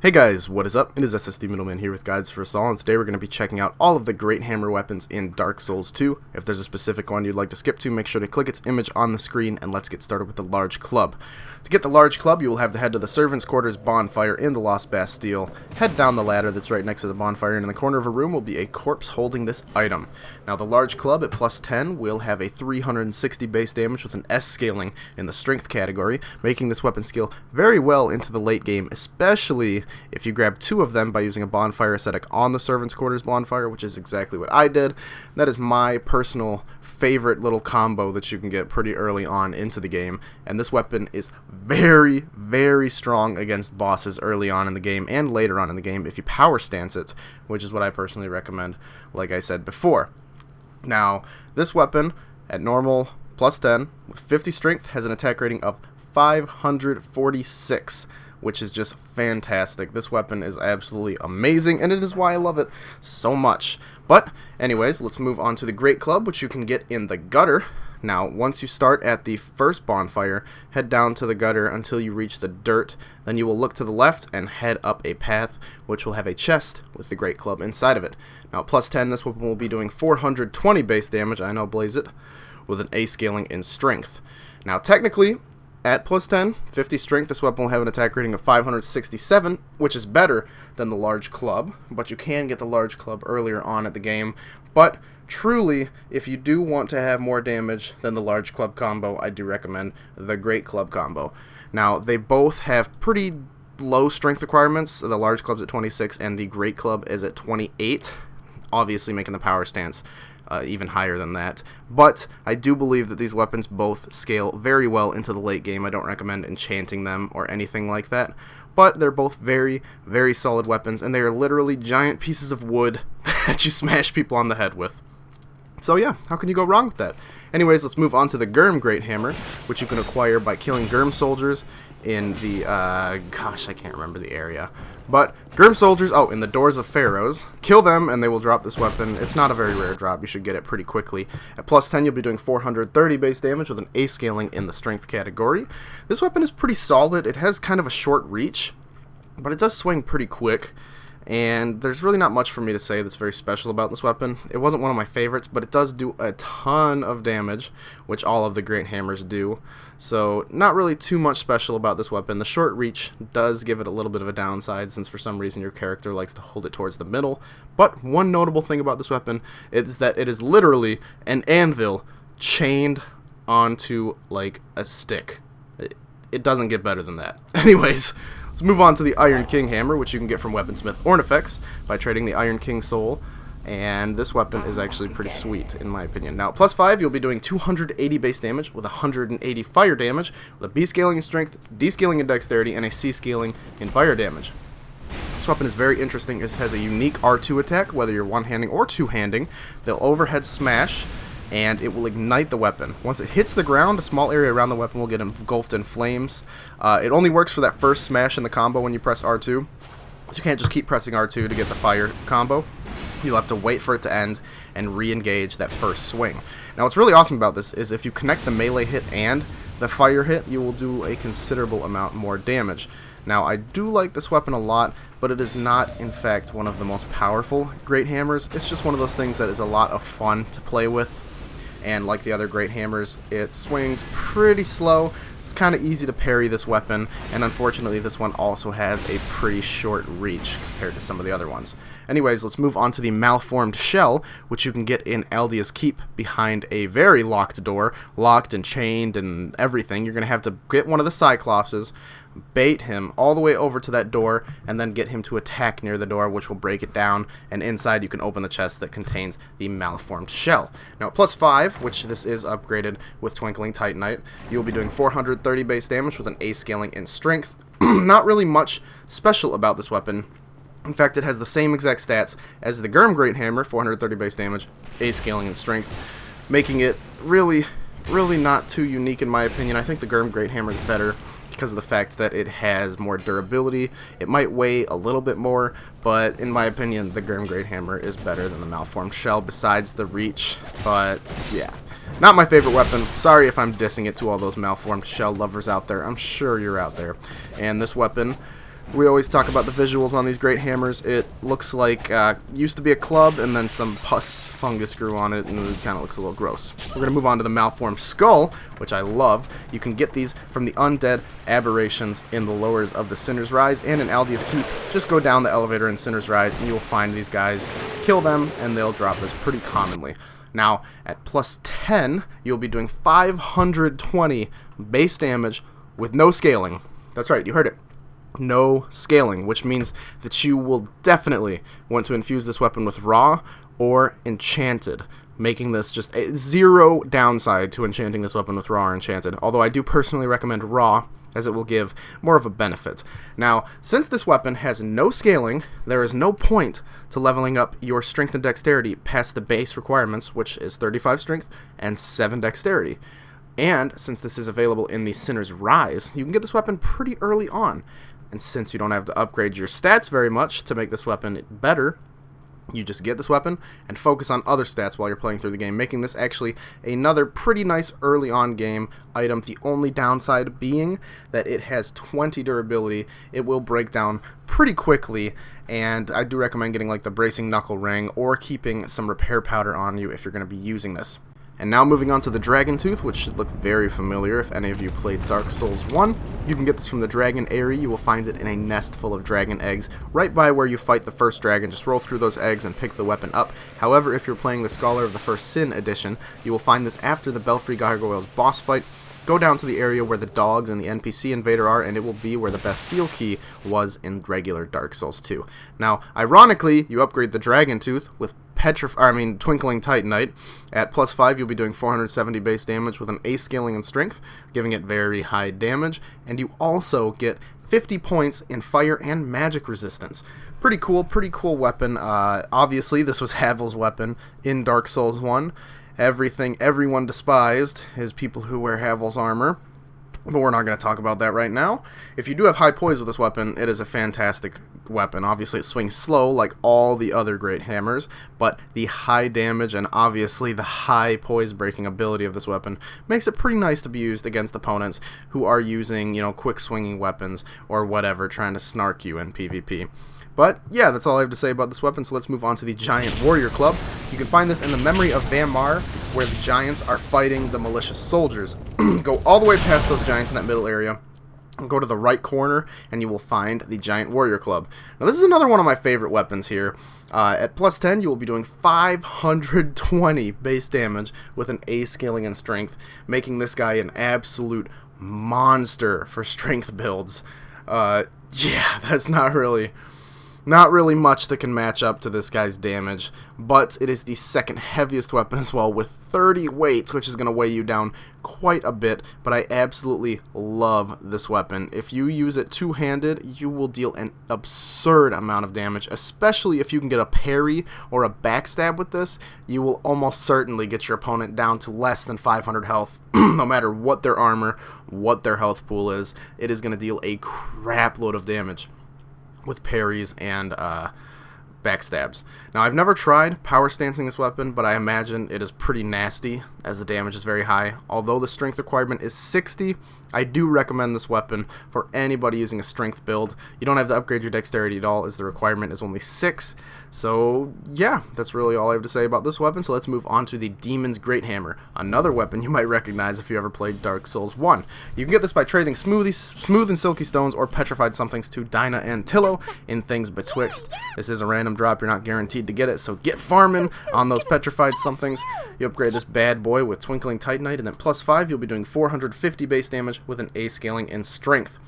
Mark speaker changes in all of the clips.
Speaker 1: Hey guys, what is up? It is SSD Middleman here with GuidesForUsAll, and today we're going to be checking out all of the great hammer weapons in Dark Souls 2. If there's a specific one you'd like to skip to, make sure to click its image on the screen, and let's get started with the large club. To get the large club, you will have to head to the Servants' Quarters bonfire in the Lost Bastille, head down the ladder that's right next to the bonfire, and in the corner of a room will be a corpse holding this item. Now the large club at plus 10 will have a 360 base damage with an S scaling in the strength category, making this weapon scale very well into the late game, especially if you grab two of them by using a bonfire ascetic on the Servants' Quarters bonfire, which is exactly what I did. That is my personal favorite little combo that you can get pretty early on into the game, and this weapon is very, very strong against bosses early on in the game and later on in the game if you power stance it, which is what I personally recommend, like I said before. Now, this weapon at normal plus 10 with 50 strength has an attack rating of 546, which is just fantastic. This weapon is absolutely amazing, and it is why I love it so much. But anyways, let's move on to the Great Club, which you can get in the gutter. Now, once you start at the first bonfire, head down to the gutter until you reach the dirt. Then you will look to the left and head up a path, which will have a chest with the Great Club inside of it. Now, at plus 10, this weapon will be doing 420 base damage, I know, blaze it, with an A scaling in strength. Now, technically, at plus 10, 50 strength, this weapon will have an attack rating of 567, which is better than the large club, but you can get the large club earlier on at the game. But truly, if you do want to have more damage than the large club combo, I do recommend the Great Club combo. Now, they both have pretty low strength requirements. The large club's at 26 and the Great Club is at 28, obviously making the power stance even higher than that. But I do believe that these weapons both scale very well into the late game. I don't recommend enchanting them or anything like that. But they're both very, very solid weapons, and they are literally giant pieces of wood that you smash people on the head with. So yeah, how can you go wrong with that? Anyways, let's move on to the Gyrm Great Hammer, which you can acquire by killing Gyrm soldiers in the, gosh, I can't remember the area. But Gyrm soldiers, in the Doors of Pharaohs, kill them and they will drop this weapon. It's not a very rare drop, you should get it pretty quickly. At plus 10, you'll be doing 430 base damage with an A scaling in the strength category. This weapon is pretty solid. It has kind of a short reach, but it does swing pretty quick. And there's really not much for me to say that's very special about this weapon. It wasn't one of my favorites, but it does do a ton of damage, which all of the Great Hammers do. So not really too much special about this weapon. The short reach does give it a little bit of a downside, since for some reason your character likes to hold it towards the middle. But one notable thing about this weapon is that it is literally an anvil chained onto like a stick. It doesn't get better than that. Anyways, let's move on to the Iron King Hammer, which you can get from Weaponsmith Ornifex by trading the Iron King Soul. And this weapon is actually pretty sweet, in my opinion. Now, at plus 5, you'll be doing 280 base damage with 180 fire damage, with a B scaling in strength, D scaling in dexterity, and a C scaling in fire damage. This weapon is very interesting as it has a unique R2 attack, whether you're one-handing or two-handing. They'll overhead smash, and it will ignite the weapon. Once it hits the ground, a small area around the weapon will get engulfed in flames. It only works for that first smash in the combo when you press R2, so you can't just keep pressing R2 to get the fire combo. You'll have to wait for it to end and re-engage that first swing. Now, what's really awesome about this is if you connect the melee hit and the fire hit, you will do a considerable amount more damage. Now, I do like this weapon a lot, but it is not, in fact, one of the most powerful Great Hammers. It's just one of those things that is a lot of fun to play with. And like the other Great Hammers, it swings pretty slow. It's kind of easy to parry this weapon, and unfortunately this one also has a pretty short reach compared to some of the other ones. Anyways, let's move on to the Malformed Shell, which you can get in Aldia's Keep behind a very locked door, locked and chained and everything. You're going to have to get one of the Cyclopses, bait him all the way over to that door, and then get him to attack near the door, which will break it down, and inside you can open the chest that contains the Malformed Shell. Now at plus 5, which this is upgraded with Twinkling Titanite, you'll be doing 430 base damage with an A scaling in strength. Not really much special about this weapon. In fact, it has the same exact stats as the Gyrm Great Hammer, 430 base damage, A scaling in strength, making it really not too unique in my opinion. I think the Gyrm Great Hammer is better because of the fact that it has more durability. It might weigh a little bit more, but in my opinion, the Gyrm Great Hammer is better than the Malformed Shell besides the reach. But yeah, not my favorite weapon. Sorry if I'm dissing it to all those Malformed Shell lovers out there. I'm sure you're out there. And this weapon We always talk about the visuals on these great hammers. It looks like used to be a club, and then some pus fungus grew on it, and it kind of looks a little gross. We're going to move on to the Malformed Skull, which I love. You can get these from the Undead Aberrations in the lowers of the Sinner's Rise and in Aldia's Keep. Just go down the elevator in Sinner's Rise, and you will find these guys, kill them, and they'll drop this pretty commonly. Now, at plus 10, you'll be doing 520 base damage with no scaling. That's right, you heard it. No scaling, which means that you will definitely want to infuse this weapon with raw or enchanted, making this just a zero downside to enchanting this weapon with raw or enchanted, although I do personally recommend raw, as it will give more of a benefit. Now, since this weapon has no scaling, there is no point to leveling up your strength and dexterity past the base requirements, which is 35 strength and 7 dexterity. And since this is available in the Sinner's Rise, you can get this weapon pretty early on. And since you don't have to upgrade your stats very much to make this weapon better, you just get this weapon and focus on other stats while you're playing through the game, making this actually another pretty nice early on game item. The only downside being that it has 20 durability. It will break down pretty quickly, and I do recommend getting like the Bracing Knuckle Ring or keeping some repair powder on you if you're going to be using this. And now moving on to the Dragon Tooth, which should look very familiar if any of you played Dark Souls 1. You can get this from the Dragon Eyrie. You will find it in a nest full of dragon eggs right by where you fight the first dragon. Just roll through those eggs and pick the weapon up. However, if you're playing the Scholar of the First Sin edition, you will find this after the Belfry Gargoyles boss fight. Go down to the area where the dogs and the NPC invader are, and it will be where the Bastille Key was in regular Dark Souls 2. Now, ironically, you upgrade the Dragon Tooth with Twinkling Titanite. At plus 5, you'll be doing 470 base damage with an ace scaling in strength, giving it very high damage, and you also get 50 points in fire and magic resistance. Pretty cool weapon. Obviously, this was Havel's weapon in Dark Souls 1. Everything everyone despised is people who wear Havel's armor, but we're not going to talk about that right now. If you do have high poise with this weapon, it is a fantastic weapon. Obviously, it swings slow like all the other great hammers, but the high damage and obviously the high poise breaking ability of this weapon makes it pretty nice to be used against opponents who are using, quick swinging weapons or whatever, trying to snark you in PvP. But yeah, that's all I have to say about this weapon, so let's move on to the Giant Warrior Club. You can find this in the Memory of Vamar, where the giants are fighting the malicious soldiers. Go all the way past those giants in that middle area, and go to the right corner, and you will find the Giant Warrior Club. Now this is another one of my favorite weapons here. At plus 10, you will be doing 520 base damage with an A scaling in strength, making this guy an absolute monster for strength builds. Yeah, that's not really much that can match up to this guy's damage, but it is the second heaviest weapon as well with 30 weights, which is going to weigh you down quite a bit, but I absolutely love this weapon. If you use it two-handed, you will deal an absurd amount of damage, especially if you can get a parry or a backstab with this. You will almost certainly get your opponent down to less than 500 health, no matter what their armor, what their health pool is. It is going to deal a crap load of damage with parries and backstabs. Now, I've never tried power stancing this weapon, but I imagine it is pretty nasty, as the damage is very high. Although the strength requirement is 60, I do recommend this weapon for anybody using a strength build. You don't have to upgrade your dexterity at all, as the requirement is only 6. So, yeah, that's really all I have to say about this weapon, so let's move on to the Demon's Great Hammer, another weapon you might recognize if you ever played Dark Souls 1. You can get this by trading smooth and silky stones or petrified somethings to Dinah and Tillo in Things Betwixt. This is a random drop, you're not guaranteed to get it, so get farming on those petrified somethings. You upgrade this bad boy with Twinkling Titanite, and then plus 5, you'll be doing 450 base damage with an A scaling in strength.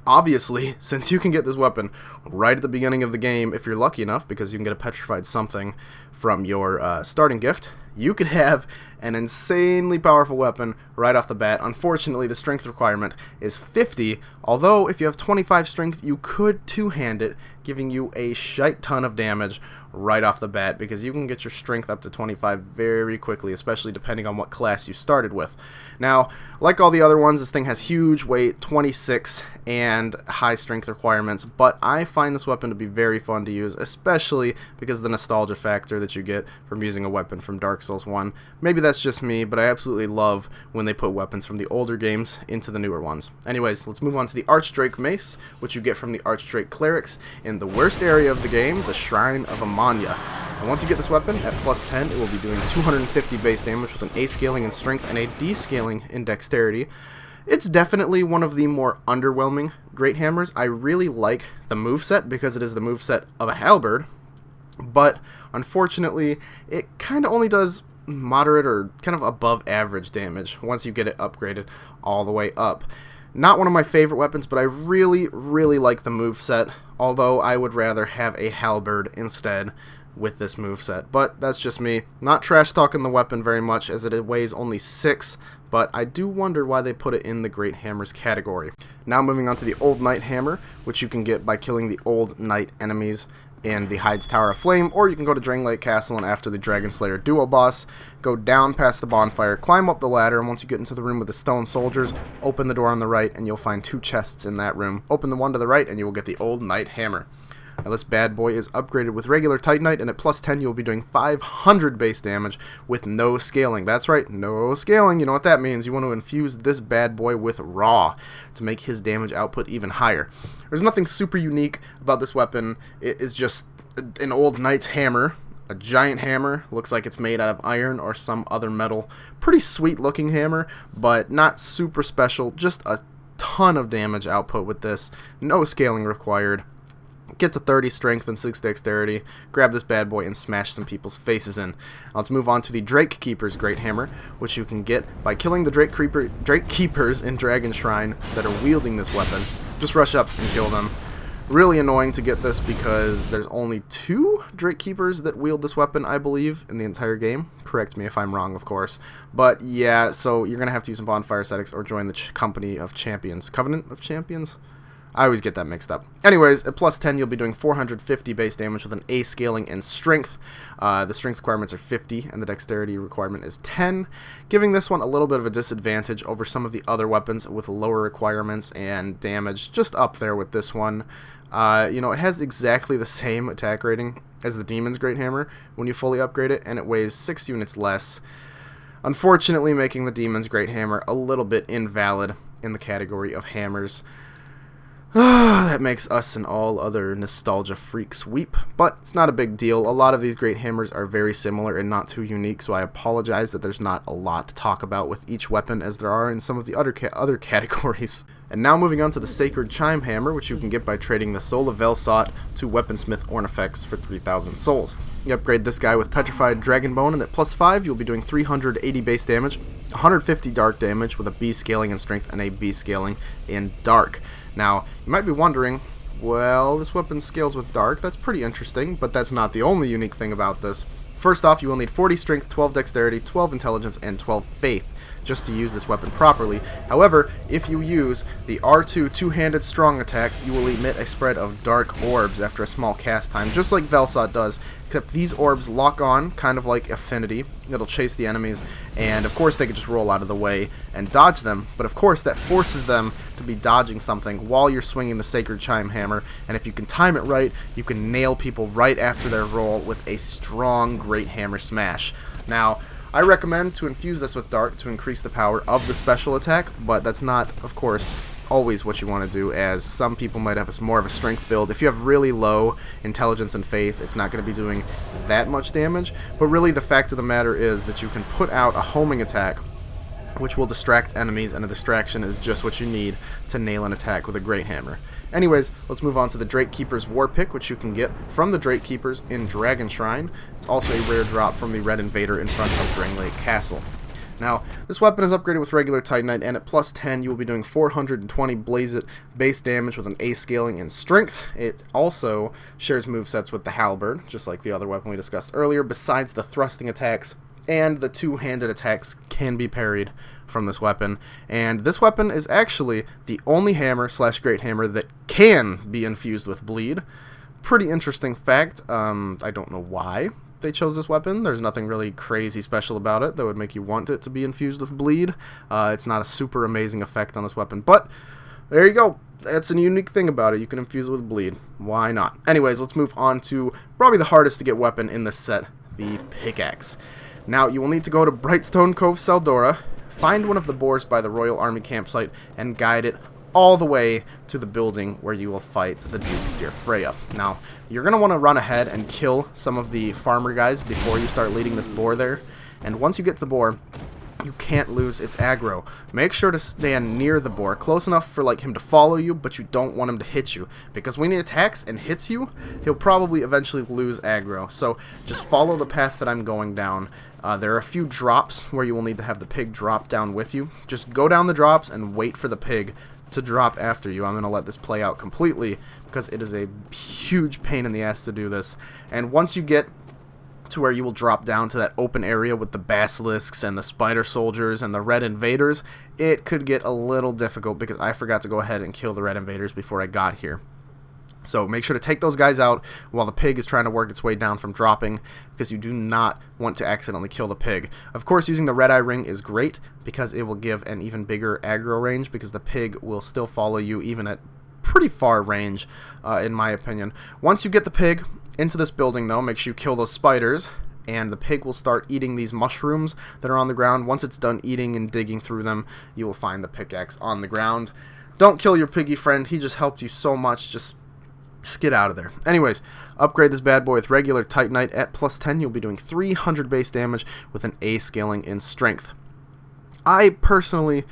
Speaker 1: Obviously, since you can get this weapon right at the beginning of the game, if you're lucky enough, because you can get a petrified something from your starting gift, you could have an insanely powerful weapon right off the bat. Unfortunately, the strength requirement is 50, although if you have 25 strength, you could two-hand it, giving you a shite ton of damage right off the bat, because you can get your strength up to 25 very quickly, especially depending on what class you started with. Now, like all the other ones, this thing has huge weight, 26, and high strength requirements, but I find this weapon to be very fun to use, especially because of the nostalgia factor that you get from using a weapon from Dark Souls 1. Maybe that's that's just me, but I absolutely love when they put weapons from the older games into the newer ones. Anyways, let's move on to the Archdrake mace, which you get from the Archdrake clerics in the worst area of the game, the Shrine of Amanya. And once you get this weapon, at plus 10, it will be doing 250 base damage with an A scaling in strength and a D scaling in dexterity. It's definitely one of the more underwhelming Great Hammers. I really like the moveset because it is the moveset of a halberd, but unfortunately, it kind of only does moderate or kind of above average damage once you get it upgraded all the way up. Not one of my favorite weapons, but I really, really like the moveset, although I would rather have a halberd instead with this moveset. But that's just me. Not trash talking the weapon very much, as it weighs only 6, but I do wonder why they put it in the Great Hammers category. Now moving on to the Old Knight Hammer, which you can get by killing the Old Knight enemies in the Hyde's Tower of Flame, or you can go to Drangleic Castle and after the Dragon Slayer duo boss, go down past the bonfire, climb up the ladder, and once you get into the room with the stone soldiers, open the door on the right and you'll find 2 chests in that room. Open the one to the right and you will get the Old Knight Hammer. Now this bad boy is upgraded with regular Titanite, and at plus 10 you'll be doing 500 base damage with no scaling. That's right, no scaling. You know what that means. You want to infuse this bad boy with raw to make his damage output even higher. There's nothing super unique about this weapon. It is just an old knight's hammer, a giant hammer. Looks like it's made out of iron or some other metal. Pretty sweet looking hammer, but not super special. Just a ton of damage output with this. No scaling required. Gets a 30 strength and 6 dexterity. Grab this bad boy and smash some people's faces in. Now let's move on to the Drakekeeper's Great Hammer, which you can get by killing the Drakekeepers in Dragon Shrine that are wielding this weapon. Just rush up and kill them. Really annoying to get this because there's only 2 Drakekeepers that wield this weapon, I believe, in the entire game. Correct me if I'm wrong, of course. But yeah, so you're going to have to use some bonfire settings or join the Company of Champions. Covenant of Champions? I always get that mixed up. Anyways, at plus 10, you'll be doing 450 base damage with an A scaling and strength. The strength requirements are 50, and the dexterity requirement is 10, giving this one a little bit of a disadvantage over some of the other weapons with lower requirements and damage, just up there with this one. You know, it has exactly the same attack rating as the Demon's Great Hammer when you fully upgrade it, and it weighs 6 units less, unfortunately making the Demon's Great Hammer a little bit invalid in the category of hammers. That makes us and all other nostalgia freaks weep, but it's not a big deal. A lot of these great hammers are very similar and not too unique, so I apologize that there's not a lot to talk about with each weapon as there are in some of the other categories. And now moving on to the Sacred Chime Hammer, which you can get by trading the Soul of Velsot to Weaponsmith Ornifex for 3,000 souls. You upgrade this guy with Petrified Dragonbone, and at plus 5 you'll be doing 380 base damage, 150 dark damage with a B scaling in strength and a B scaling in dark. Now, you might be wondering, well, this weapon scales with dark. That's pretty interesting, but that's not the only unique thing about this. First off, you will need 40 strength, 12 dexterity, 12 intelligence, and 12 faith just to use this weapon properly. However, if you use the R2 two-handed strong attack, you will emit a spread of dark orbs after a small cast time, just like Velsot does, except these orbs lock on, kind of like Affinity. It'll chase the enemies, and of course they can just roll out of the way and dodge them, but of course that forces them to be dodging something while you're swinging the Sacred Chime Hammer, and if you can time it right, you can nail people right after their roll with a strong Great Hammer Smash. Now, I recommend to infuse this with Dark to increase the power of the special attack, but that's not, of course, always what you want to do, as some people might have more of a strength build. If you have really low intelligence and faith, it's not going to be doing that much damage, but really the fact of the matter is that you can put out a homing attack which will distract enemies, and a distraction is just what you need to nail an attack with a Great Hammer. Anyways, let's move on to the Drakekeeper's warpick, which you can get from the Drakekeepers in Dragon Shrine. It's also a rare drop from the Red Invader in front of Drangleic Castle. Now, this weapon is upgraded with regular Titanite, and at plus 10 you will be doing 420 Blaze It base damage with an A scaling in strength. It also shares movesets with the Halberd, just like the other weapon we discussed earlier, besides the thrusting attacks, and the two-handed attacks can be parried from this weapon. And this weapon is actually the only hammer / great hammer that can be infused with bleed. Pretty interesting fact. I don't know why they chose this weapon. There's nothing really crazy special about it that would make you want it to be infused with bleed. It's not a super amazing effect on this weapon, but there you go. That's a unique thing about it. You can infuse it with bleed. Why not? Anyways, let's move on to probably the hardest to get weapon in this set, the pickaxe. Now, you will need to go to Brightstone Cove, Seldora, find one of the boars by the Royal Army campsite, and guide it all the way to the building where you will fight the Duke's Dear Freya. Now, you're going to want to run ahead and kill some of the farmer guys before you start leading this boar there. And once you get to the boar, you can't lose its aggro. Make sure to stand near the boar, close enough for like him to follow you, but you don't want him to hit you, because when he attacks and hits you, he'll probably eventually lose aggro. So just follow the path that I'm going down. There are a few drops where you will need to have the pig drop down with you. Just go down the drops and wait for the pig to drop after you. I'm going to let this play out completely because it is a huge pain in the ass to do this. And once you get to where you will drop down to that open area with the basilisks and the spider soldiers and the red invaders, it could get a little difficult because I forgot to go ahead and kill the red invaders before I got here. So make sure to take those guys out while the pig is trying to work its way down from dropping, because you do not want to accidentally kill the pig. Of course, using the red eye ring is great because it will give an even bigger aggro range, because the pig will still follow you even at pretty far range, in my opinion. Once you get the pig into this building, though, make sure you kill those spiders, and the pig will start eating these mushrooms that are on the ground. Once it's done eating and digging through them, you will find the pickaxe on the ground. Don't kill your piggy friend. He just helped you so much. Just get out of there. Anyways, upgrade this bad boy with regular Titanite at +10. You'll be doing 300 base damage with an A scaling in strength. I personally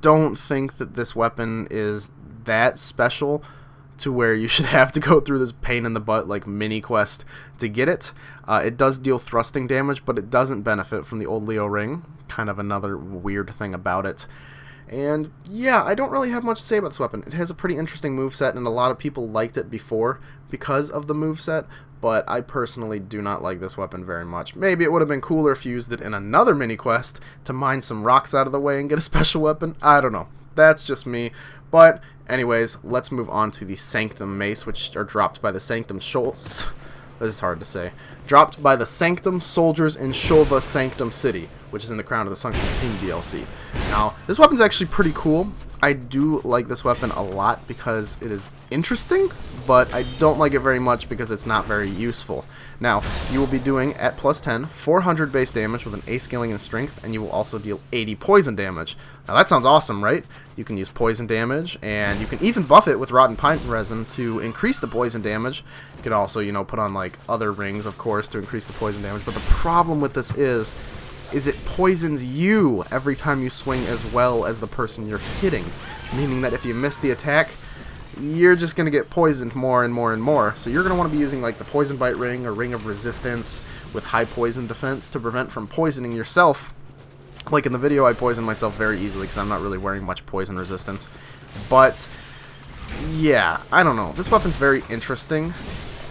Speaker 1: don't think that this weapon is that special to where you should have to go through this pain in the butt like mini quest to get it. It does deal thrusting damage, but it doesn't benefit from the old Leo ring. Kind of another weird thing about it. And yeah, I don't really have much to say about this weapon. It has a pretty interesting moveset, and a lot of people liked it before because of the moveset, but I personally do not like this weapon very much. Maybe it would have been cooler if you used it in another mini quest to mine some rocks out of the way and get a special weapon. I don't know. That's just me. But anyways, let's move on to the Sanctum mace, which are dropped by the Sanctum This is hard to say. Dropped by the Sanctum soldiers in Shulva Sanctum City, which is in the Crown of the Sunken King DLC. Now, this weapon's actually pretty cool. I do like this weapon a lot because it is interesting, but I don't like it very much because it's not very useful. Now, you will be doing, at +10, 400 base damage with an A scaling in strength, and you will also deal 80 poison damage. Now, that sounds awesome, right? You can use poison damage, and you can even buff it with rotten pine resin to increase the poison damage. You could also, you know, put on, like, other rings, of course, to increase the poison damage. But the problem with this is it poisons you every time you swing as well as the person you're hitting. Meaning that if you miss the attack, you're just going to get poisoned more and more and more. So you're going to want to be using like the poison bite ring or ring of resistance with high poison defense to prevent from poisoning yourself. Like in the video, I poisoned myself very easily because I'm not really wearing much poison resistance. But yeah, I don't know. This weapon's very interesting.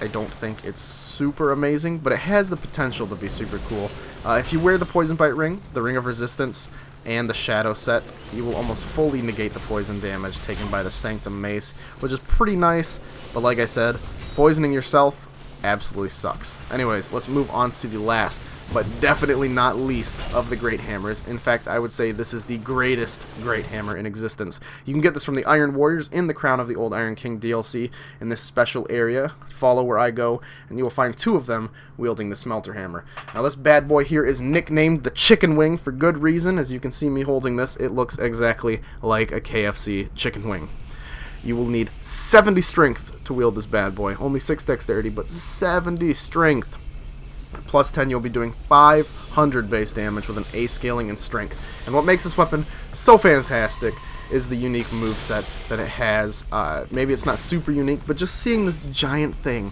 Speaker 1: I don't think it's super amazing, but it has the potential to be super cool. If you wear the Poison Bite Ring, the Ring of Resistance, and the Shadow set, you will almost fully negate the poison damage taken by the Sanctum Mace, which is pretty nice, but like I said, poisoning yourself absolutely sucks. Anyways, let's move on to the last, but definitely not least, of the Great Hammers. In fact, I would say this is the greatest Great Hammer in existence. You can get this from the Iron Warriors in the Crown of the Old Iron King DLC in this special area. Follow where I go, and you will find two of them wielding the Smelter Hammer. Now, this bad boy here is nicknamed the Chicken Wing for good reason. As you can see me holding this, it looks exactly like a KFC chicken wing. You will need 70 strength to wield this bad boy. Only 6 dexterity, but 70 strength. +10, you'll be doing 500 base damage with an A scaling in strength. And what makes this weapon so fantastic is the unique moveset that it has. Maybe it's not super unique, but just seeing this giant thing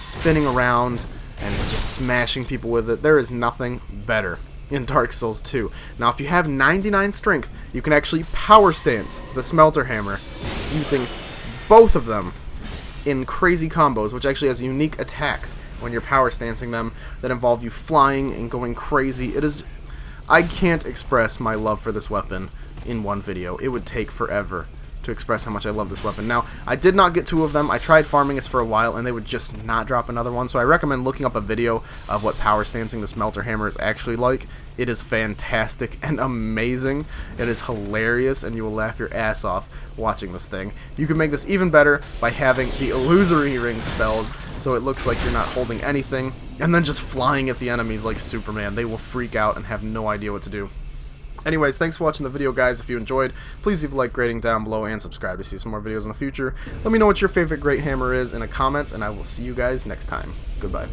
Speaker 1: spinning around and just smashing people with it, there is nothing better in Dark Souls 2. Now, if you have 99 strength, you can actually power stance the Smelter Hammer using both of them in crazy combos, which actually has unique attacks when you're power stancing them that involve you flying and going crazy. I can't express my love for this weapon in one video. It would take forever to express how much I love this weapon. Now, I did not get 2 of them. I tried farming this for a while, and they would just not drop another one, so I recommend looking up a video of what power stancing the Smelter Hammer is actually like. It is fantastic and amazing. It is hilarious, and you will laugh your ass off watching this thing. You can make this even better by having the illusory ring spells so it looks like you're not holding anything, and then just flying at the enemies like Superman. They will freak out and have no idea what to do. Anyways, thanks for watching the video, guys. If you enjoyed, please leave a like, rating down below, and subscribe to see some more videos in the future. Let me know what your favorite great hammer is in a comment, and I will see you guys next time. Goodbye.